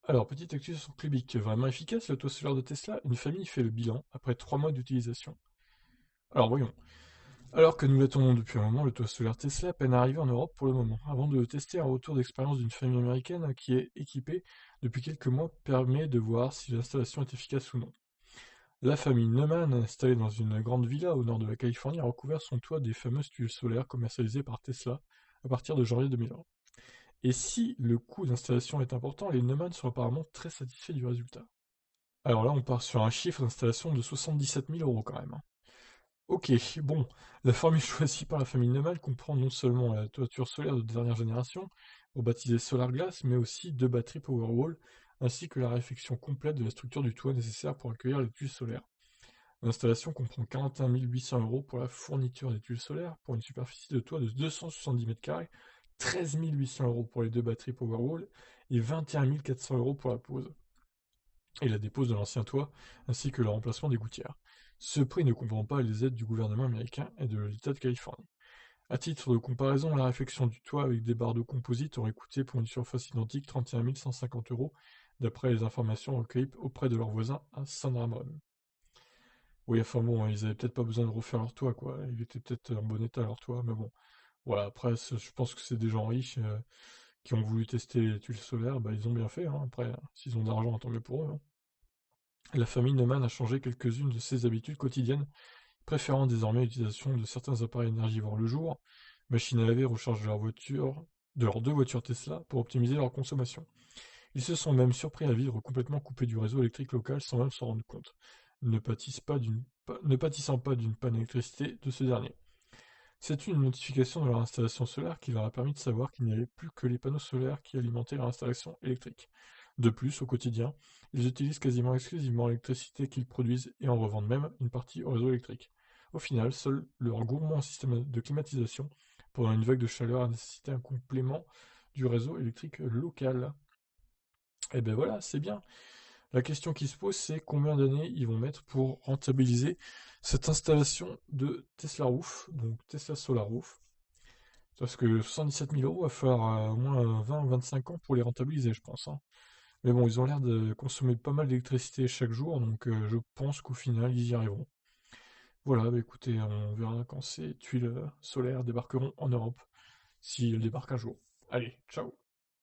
Alors, petite actu sur Clubic, vraiment efficace le toit solaire de Tesla, une famille fait le bilan après 3 mois d'utilisation. Alors voyons. Alors que nous l'attendons depuis un moment, le toit solaire Tesla peine à arriver en Europe pour le moment. Avant de le tester, un retour d'expérience d'une famille américaine qui est équipée depuis quelques mois permet de voir si l'installation est efficace ou non. La famille Neumann, installée dans une grande villa au nord de la Californie, a recouvert son toit des fameuses tuiles solaires commercialisées par Tesla à partir de janvier 2020. Et si le coût d'installation est important, les Neumann sont apparemment très satisfaits du résultat. Alors là, on part sur un chiffre d'installation de 77 000 euros quand même, hein. Ok, bon, la formule choisie par la famille Neumann comprend non seulement la toiture solaire de dernière génération, rebaptisée Solar Glass, mais aussi deux batteries Powerwall, ainsi que la réfection complète de la structure du toit nécessaire pour accueillir les tuiles solaires. L'installation comprend 41 800 euros pour la fourniture des tuiles solaires, pour une superficie de toit de 270 m², 13 800 euros pour les deux batteries Powerwall et 21 400 euros pour la pose et la dépose de l'ancien toit, ainsi que le remplacement des gouttières. Ce prix ne comprend pas les aides du gouvernement américain et de l'État de Californie. À titre de comparaison, la réfection du toit avec des barres de composite aurait coûté pour une surface identique 31 150 euros, d'après les informations recueillies auprès de leurs voisins à San Ramon. Oui, enfin bon, ils avaient peut-être pas besoin de refaire leur toit, quoi. Il était peut-être en bon état leur toit, mais bon. Voilà, après, je pense que c'est des gens riches qui ont voulu tester les tuiles solaires, bah ils ont bien fait, hein. Après, s'ils ont de l'argent, tant mieux pour eux, hein. La famille Neumann a changé quelques-unes de ses habitudes quotidiennes, préférant désormais l'utilisation de certains appareils énergivores le jour, machines à laver, recharge de leurs deux voitures Tesla pour optimiser leur consommation. Ils se sont même surpris à vivre complètement coupés du réseau électrique local sans même s'en rendre compte, ne pâtissant pas d'une panne d'électricité de ce dernier. C'est une notification de leur installation solaire qui leur a permis de savoir qu'il n'y avait plus que les panneaux solaires qui alimentaient leur installation électrique. De plus, au quotidien, ils utilisent quasiment exclusivement l'électricité qu'ils produisent et en revendent même une partie au réseau électrique. Au final, seul leur gourmand système de climatisation pendant une vague de chaleur a nécessité un complément du réseau électrique local. Et ben voilà, c'est bien. La question qui se pose, c'est combien d'années ils vont mettre pour rentabiliser cette installation de Tesla Roof, donc Tesla Solar Roof. Parce que 77 000 euros, il va falloir au moins 20-25 ans pour les rentabiliser, je pense, hein. Mais bon, ils ont l'air de consommer pas mal d'électricité chaque jour, donc je pense qu'au final, ils y arriveront. Voilà, bah écoutez, on verra quand ces tuiles solaires débarqueront en Europe, si elles débarquent un jour. Allez, ciao!